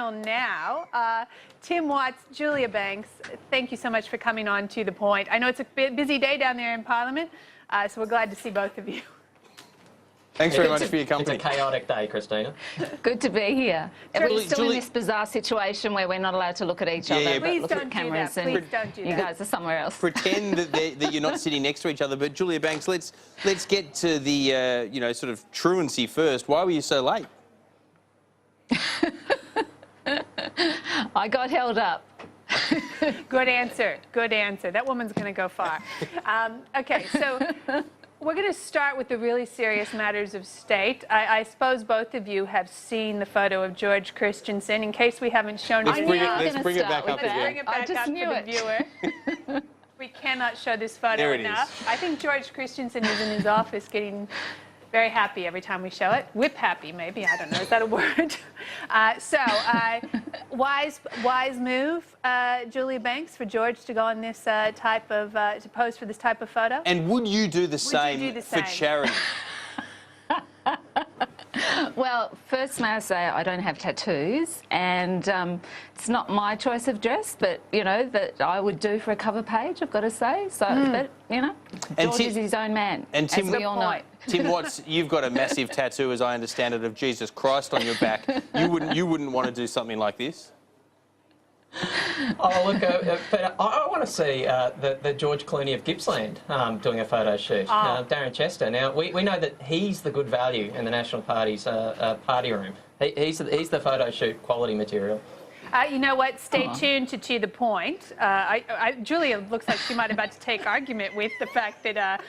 Now, Tim Watts, Julia Banks, thank you so much for coming on To The Point. I know it's a busy day down there in Parliament, so we're glad to see both of you. Thanks very much for your company. It's a chaotic day, Christina. Good to be here. We're still in this bizarre situation where we're not allowed to look at each other, but look at cameras, and you guys are somewhere else. Pretend that you're not sitting next to each other. But Julia Banks, let's get to the sort of truancy first. Why were you so late? I got held up. Good answer. Good answer. That woman's going to go far. Okay, so we're going to start with the really serious matters of state. I suppose both of you have seen the photo of George Christensen. In case we haven't shown it, let's bring it back up again. Bring it back up to the viewer. We cannot show this photo there enough. I think George Christensen is in his office getting very happy every time we show it. Whip happy, maybe. I don't know. Is that a word? Wise move, Julia Banks, for George to go on this type of, to pose for this type of photo. And would you do the same for charity? Well, first may I say I don't have tattoos, and it's not my choice of dress, but, you know, that I would do for a cover page, I've got to say. So, but, you know, George is his own man, and Tim, as we all know. Tim Watts, you've got a massive tattoo, as I understand it, of Jesus Christ on your back. You wouldn't want to do something like this? Oh, look, but I want to see the George Clooney of Gippsland doing a photo shoot. Darren Chester. Now, we know that he's the good value in the National Party's party room. He's the photo shoot quality material. You know what? Stay tuned to The Point. Julia looks like she might have about to take argument with the fact that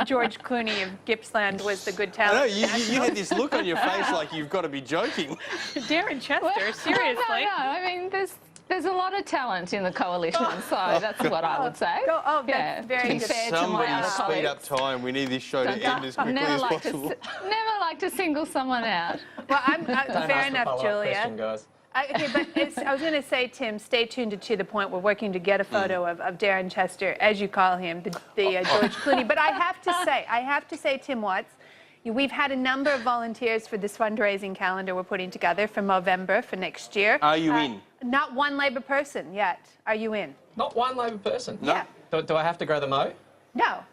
George Clooney of Gippsland was the good talent. I know, you had this look on your face like you've got to be joking. Darren Chester, seriously. No, I mean, there's a lot of talent in the coalition, so that's what I would say. That's very good. Somebody speed up time. We need this show to end as quickly as possible. Never like to single someone out. Well, fair enough, Julia. Guys. Okay, but I was going to say, Tim, stay tuned to The Point. We're working to get a photo of Darren Chester, as you call him, the George Clooney. But I have to say, Tim Watts, we've had a number of volunteers for this fundraising calendar we're putting together for Movember for next year. Are you in? Not one Labor person yet. Are you in? Not one Labor person? No. Yeah. Do I have to grow the mow? No.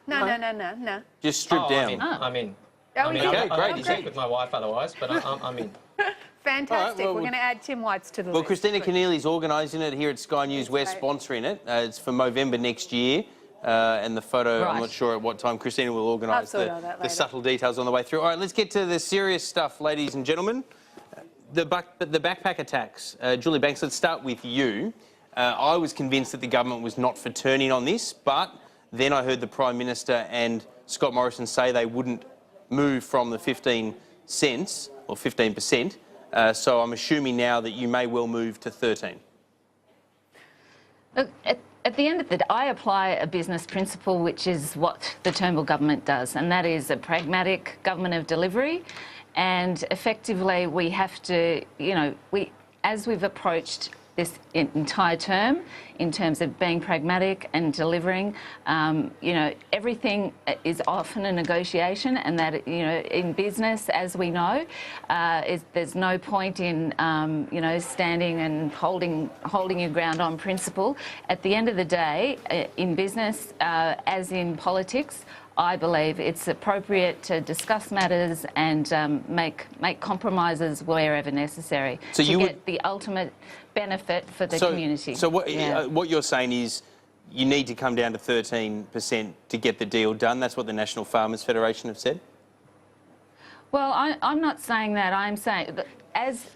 Just strip down. I'm in. Oh, I need to check with my wife otherwise, but I'm in. Fantastic. Right, well, we're going to add Tim Watts to the list. Well, Christina Keneally's organising it here at Sky News. We're sponsoring it. It's for Movember next year. And the photo, I'm not sure at what time Christina will organise the subtle details on the way through. All right, let's get to the serious stuff, ladies and gentlemen. The backpack attacks. Julia Banks, let's start with you. I was convinced that the government was not for turning on this, but then I heard the Prime Minister and Scott Morrison say they wouldn't move from the 15 cents or 15%. So I'm assuming now that you may well move to 13. Look, at the end of the day, I apply a business principle, which is what the Turnbull government does, and that is a pragmatic government of delivery. And effectively, we have to, you know, as we've approached this entire term, in terms of being pragmatic and delivering, you know, everything is often a negotiation, and that, you know, in business, as we know, there's no point in, you know, standing and holding your ground on principle. At the end of the day, in business, as in politics, I believe it's appropriate to discuss matters and make compromises wherever necessary to get the ultimate benefit for the community. So what you're saying is you need to come down to 13% to get the deal done. That's what the National Farmers Federation have said? Well, I'm not saying that. I'm saying that as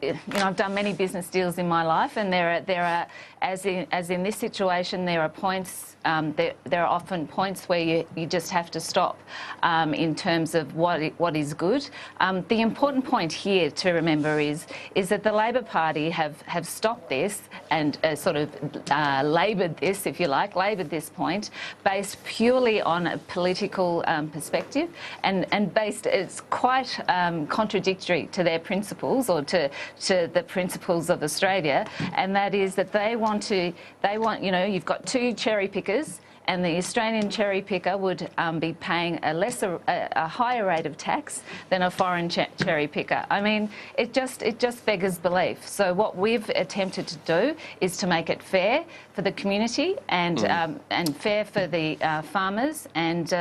you know, I've done many business deals in my life, and there are as in this situation, there are points. There are often points where you just have to stop in terms of what is good. The important point here to remember is that the Labor Party have stopped this and sort of laboured this, if you like, laboured this point based purely on a political perspective, and based, it's quite contradictory to their principles, or to the principles of Australia, and that is that they want, you know, you've got two cherry pickers and the Australian cherry picker would be paying a higher rate of tax than a foreign cherry picker. I mean, it just beggars belief. So what we've attempted to do is to make it fair for the community and fair for the farmers, and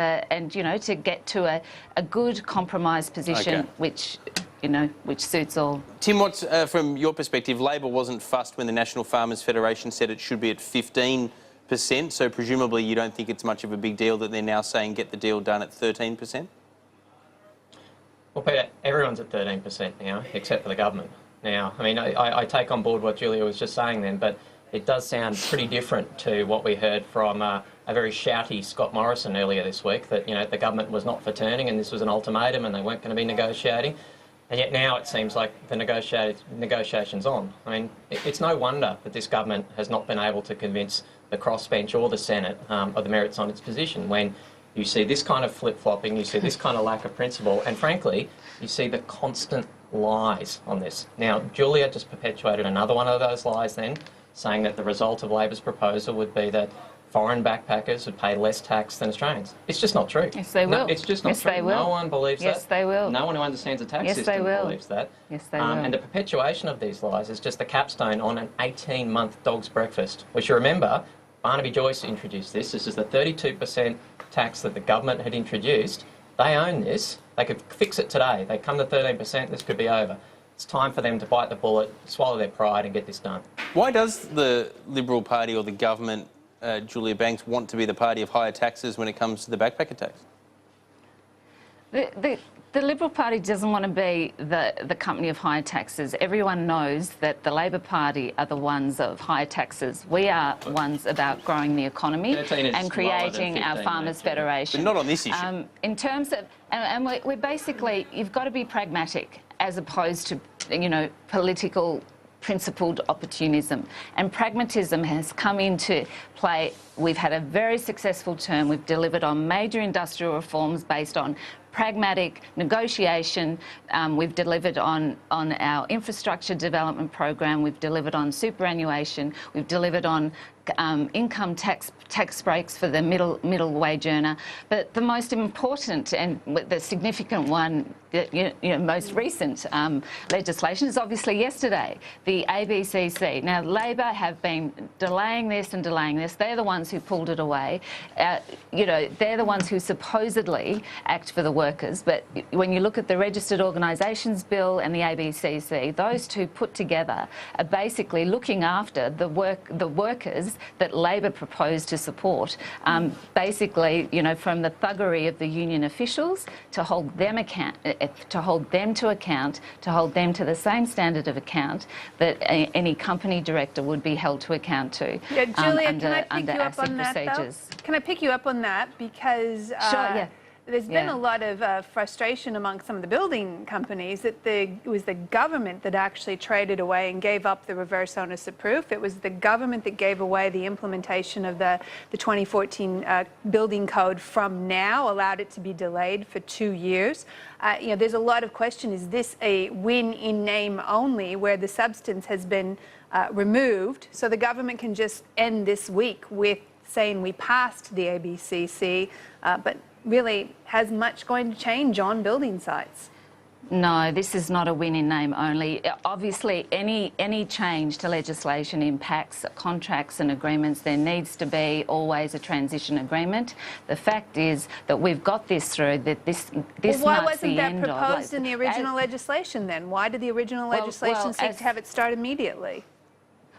you know, to get to a good compromise position, which suits all. Tim, what's from your perspective? Labor wasn't fussed when the National Farmers Federation said it should be at 15%. So presumably you don't think it's much of a big deal that they're now saying get the deal done at 13%. Well, Peter, everyone's at 13% now, except for the government. Now, I mean, I take on board what Julia was just saying then, but it does sound pretty different to what we heard from a very shouty Scott Morrison earlier this week, that, you know, the government was not for turning and this was an ultimatum and they weren't going to be negotiating. And yet now it seems like the negotiation's on. I mean, it's no wonder that this government has not been able to convince the crossbench or the Senate of the merits on its position, when you see this kind of flip-flopping, you see this kind of lack of principle, and frankly, you see the constant lies on this. Now, Julia just perpetuated another one of those lies then, saying that the result of Labor's proposal would be that foreign backpackers would pay less tax than Australians. It's just not true. Yes, they will. No, it's just not yes, true. They will. No one believes that. Yes, they will. No one who understands the tax Yes, system they will. believes that. Yes, they will. And the perpetuation of these lies is just the capstone on an 18-month dog's breakfast, which you remember, Barnaby Joyce introduced this. This is the 32% tax that the government had introduced. They own this. They could fix it today. They come to 13%, this could be over. It's time for them to bite the bullet, swallow their pride and get this done. Why does the Liberal Party or the government, Julia Banks, want to be the party of higher taxes when it comes to the backpacker tax? The Liberal Party doesn't want to be the company of higher taxes. Everyone knows that the Labor Party are the ones of higher taxes. We are ones about growing the economy and creating our Farmers Federation. But not on this issue. In terms of, and we're basically, you've got to be pragmatic as opposed to, you know, political principled opportunism. And pragmatism has come into play. We've had a very successful term. We've delivered on major industrial reforms based on pragmatic negotiation. We've delivered on our infrastructure development program. We've delivered on superannuation. We've delivered on income tax breaks for the middle wage earner. But the most important and the significant one, most recent legislation is obviously yesterday, the ABCC. Now, Labor have been delaying this and delaying this. They're the ones who pulled it away. They're the ones who supposedly act for the workers. But when you look at the Registered Organisations Bill and the ABCC, those two put together are basically looking after the workers that Labor proposed to support. Basically, from the thuggery of the union officials to hold them to account, to hold them to the same standard of account that any company director would be held to account to. Yeah, Julia, under, can I pick under you up on that, procedures. though? Can I pick you up on that? Because Sure, yeah. There's been a lot of frustration among some of the building companies that it was the government that actually traded away and gave up the reverse onus of proof. It was the government that gave away the implementation of the 2014 building code from now, allowed it to be delayed for 2 years. There's a lot of question, is this a win in name only, where the substance has been removed, so the government can just end this week with saying we passed the ABCC, but really has much going to change on building sites? No, this is not a win in name only. Obviously, any change to legislation impacts contracts and agreements. There needs to be always a transition agreement. The fact is that we've got this through, that this why marks the end wasn't of... that proposed in the original legislation then? Why did the original legislation seek to have it start immediately?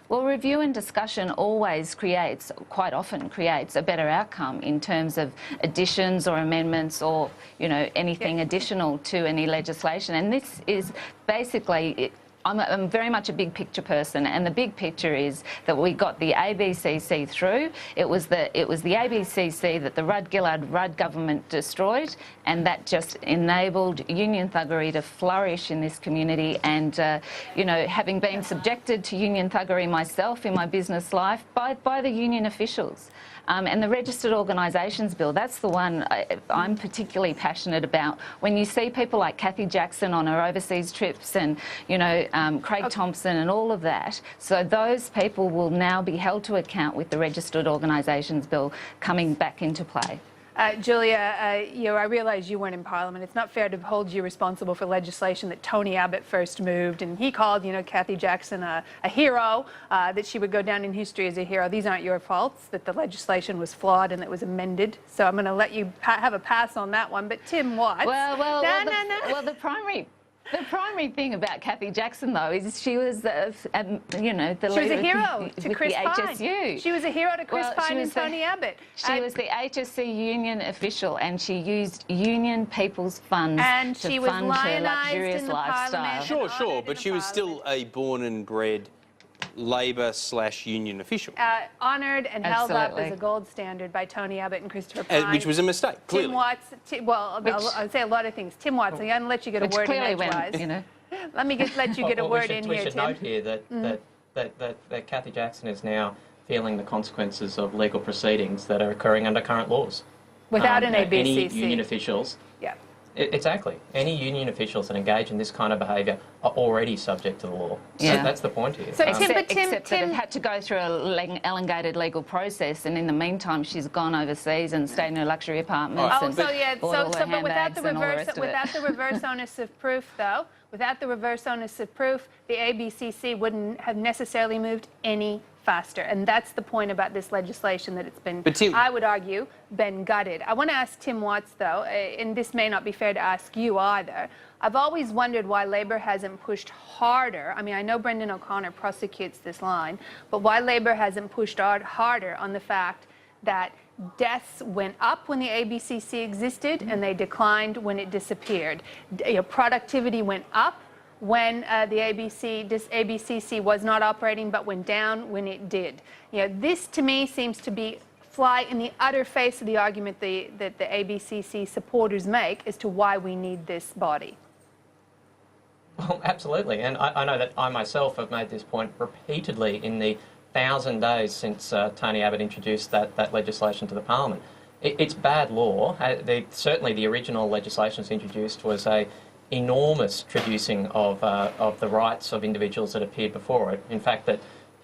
Well, review and discussion quite often creates a better outcome in terms of additions or amendments or, anything additional to any legislation. And this is basically... I'm very much a big picture person, and the big picture is that we got the ABCC through. It was the ABCC that the Rudd government destroyed, and that just enabled union thuggery to flourish in this community. And having been subjected to union thuggery myself in my business life by the union officials. And the Registered Organisations Bill, that's the one I'm particularly passionate about. When you see people like Kathy Jackson on her overseas trips and, Craig Thompson and all of that. So those people will now be held to account with the Registered Organisations Bill coming back into play. Julia, I realise you weren't in Parliament. It's not fair to hold you responsible for legislation that Tony Abbott first moved, and he called, Cathy Jackson a hero, that she would go down in history as a hero. These aren't your faults, that the legislation was flawed and it was amended. So I'm going to let you have a pass on that one. But Tim Watts... Well, the primary thing about Cathy Jackson, though, is she was, the leader. She was a hero to Chris Pine. HSU. She was a hero to Chris Pine and Tony Abbott. She was the HSC union official, and she used union people's funds to fund her luxurious lifestyle. Sure, but she was still a born and bred Labor/union official. Honoured and held up as a gold standard by Tony Abbott and Christopher Pine. Which was a mistake, clearly. Tim Watts, I'd say a lot of things. Tim Watts, I'm going to let you get a word in edgewise. Let me let you get a word in here, Tim. We should note here that Cathy Jackson is now feeling the consequences of legal proceedings that are occurring under current laws. Without an ABCC. Any union officials... Yeah. Exactly. Any union officials that engage in this kind of behaviour are already subject to the law. Yeah. So that's the point here. So Except that it had to go through an elongated legal process, and in the meantime, she's gone overseas and stayed in her luxury apartments. But without the reverse onus of proof, though, without the reverse onus of proof, the ABCC wouldn't have necessarily moved any faster. And that's the point about this legislation, that it's been, I would argue, been gutted. I want to ask Tim Watts, though, and this may not be fair to ask you either. I've always wondered why Labor hasn't pushed harder. I mean, I know Brendan O'Connor prosecutes this line, but why Labor hasn't pushed harder on the fact that deaths went up when the ABCC existed and they declined when it disappeared. Productivity went up when the ABCC was not operating, but went down when it did. This to me seems to be fly in the utter face of the argument that the ABCC supporters make as to why we need this body. Well, absolutely, and I know that I myself have made this point repeatedly in the 1,000 days since Tony Abbott introduced that legislation to the Parliament. It's bad law. Certainly the original legislation introduced was a enormous traducing of the rights of individuals that appeared before it. In fact, that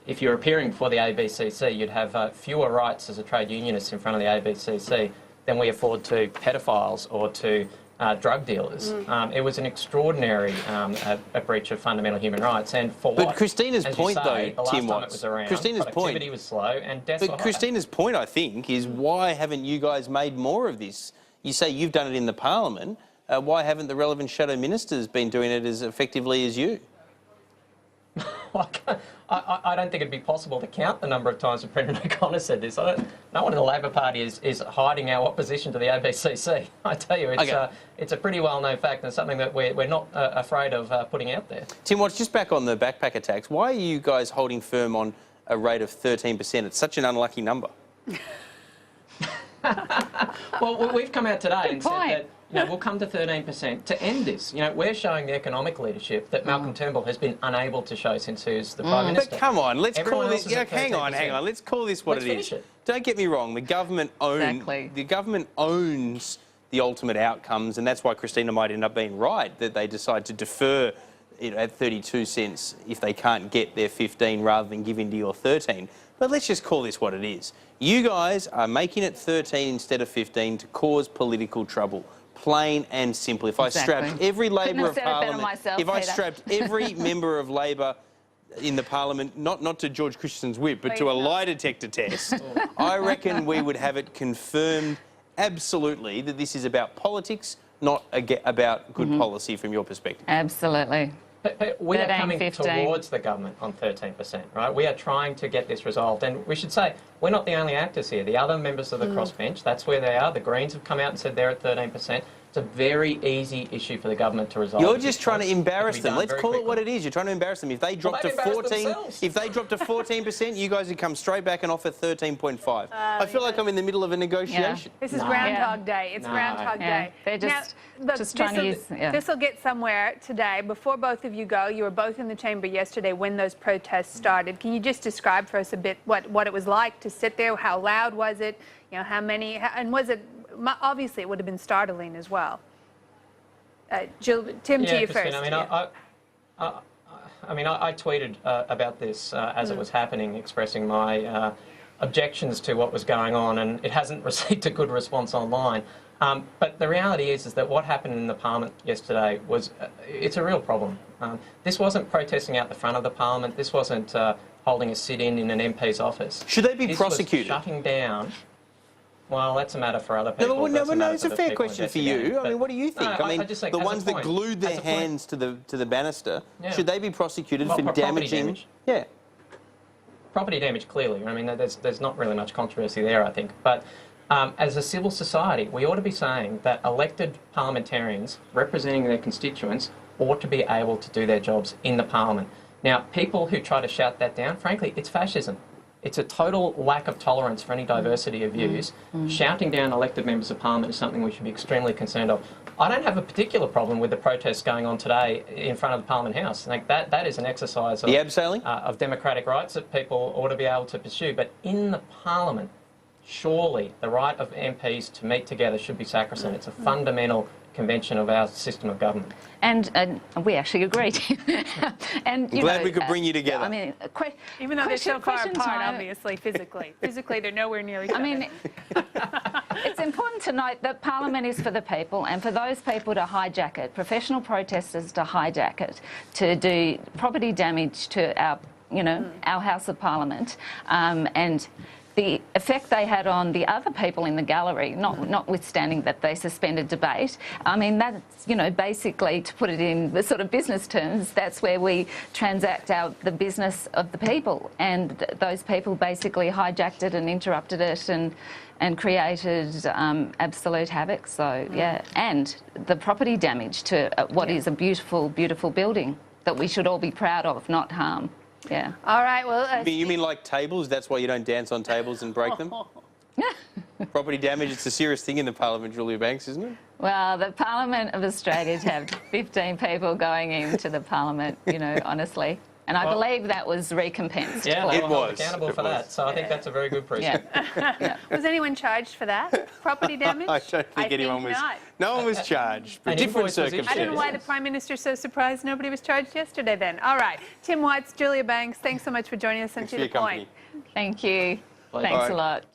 if you're appearing before the ABCC, you'd have fewer rights as a trade unionist in front of the ABCC than we afford to pedophiles or to drug dealers. It was an extraordinary a breach of fundamental human rights. And for but Christina's point, say, though, Tim Watts, Christina's productivity was slow and deaths were high. Christina's point, I think, is why haven't you guys made more of this? You say you've done it in the Parliament. Why haven't the relevant shadow ministers been doing it as effectively as you? I don't think it'd be possible to count the number of times that Brendan O'Connor said this. No one in the Labor Party is hiding our opposition to the ABCC. I tell you, it's a pretty well-known fact and something that we're not afraid of putting out there. Tim Watts, just back on the backpacker tax, why are you guys holding firm on a rate of 13%? It's such an unlucky number. Well, we've come out today and said that we'll come to 13% to end this. We're showing the economic leadership that Malcolm Turnbull has been unable to show since he was the Prime Minister. But come on, let's Everyone call this... else is at hang on. Let's call this what Let's it finish is. it. Don't get me wrong, the government owns the ultimate outcomes, and that's why Christina might end up being right, that they decide to defer at 32 cents if they can't get their 15 rather than give in to your 13. But let's just call this what it is. You guys are making it 13 instead of 15 to cause political trouble. Plain and simple. If I strapped every Labor of Parliament, I strapped every member of Labor in the Parliament, not to George Christensen's whip, but to a lie detector test, I reckon we would have it confirmed absolutely that this is about politics, not about good policy from your perspective. Absolutely. But we are coming towards the government on 13%, right? We are trying to get this resolved. And we should say, we're not the only actors here. The other members of the crossbench, that's where they are. The Greens have come out and said they're at 13%. It's a very easy issue for the government to resolve. You're just trying to embarrass them. Let's call it what it is. You're trying to embarrass them. If they drop to 14%, you guys would come straight back and offer 13.5. I feel like I'm in the middle of a negotiation. This is Groundhog Day. It's Groundhog Day. They're just trying to use... This will get somewhere today. Before both of you go, you were both in the chamber yesterday when those protests started. Can you just describe for us a bit what it was like to sit there? How loud was it? How many... And was it... Obviously, it would have been startling as well. Tim, to you Christine, first. I mean, I mean, I tweeted about this as it was happening, expressing my objections to what was going on, and it hasn't received a good response online. But the reality is that what happened in the Parliament yesterday was, it's a real problem. This wasn't protesting out the front of the Parliament. This wasn't holding a sit-in an MP's office. Should they be prosecuted? This was shutting down. Well, that's a matter for other people. No, it's a fair question for you. I mean, what do you think? No, I mean, just think the as a ones that point, glued their as a point. hands to the banister, Yeah. should they be prosecuted Well, for for property damaging? damage. Yeah. Property damage, clearly. I mean, there's not really much controversy there, I think. But as a civil society, we ought to be saying that elected parliamentarians representing their constituents ought to be able to do their jobs in the Parliament. Now, people who try to shout that down, frankly, it's fascism. It's a total lack of tolerance for any diversity of views. Shouting down elected members of Parliament is something we should be extremely concerned of. I don't have a particular problem with the protests going on today in front of the Parliament House. Like that is an exercise of, The abseiling? of democratic rights that people ought to be able to pursue. But in the Parliament, surely the right of MPs to meet together should be sacrosanct. It's a fundamental convention of our system of government. And we actually agreed. And you Glad know, we could bring you together. I mean, Even though they're so far question apart, time. obviously, physically. Physically, they're nowhere near each other. I mean, it's important to note that Parliament is for the people, and for those people to hijack it, professional protesters to hijack it, to do property damage to our, our House of Parliament, and the effect they had on the other people in the gallery, notwithstanding that they suspended debate. I mean, that's, basically, to put it in the sort of business terms, that's where we transact the business of the people. And those people basically hijacked it and interrupted it and created absolute havoc. So, yeah. And the property damage to what is a beautiful, beautiful building that we should all be proud of, not harm. Yeah. All right, well... You mean like tables? That's why you don't dance on tables and break them? Property damage, it's a serious thing in the Parliament, Julia Banks, isn't it? Well, the Parliament of Australia to have 15 people going into the Parliament, honestly. And I believe that was recompensed. Yeah, for. they It were held was. accountable It for was. that. So I think that's a very good precedent. Yeah. Was anyone charged for that? Property damage? I don't think anyone was. Not. No one was charged, but An different invoice was issued. circumstances. I don't know why the Prime Minister's so surprised nobody was charged yesterday then. All right. Tim Watts, Julia Banks, thanks so much for joining us on Thanks To for The your company. Point. Thank you. Pleasure. Thanks All a right. lot.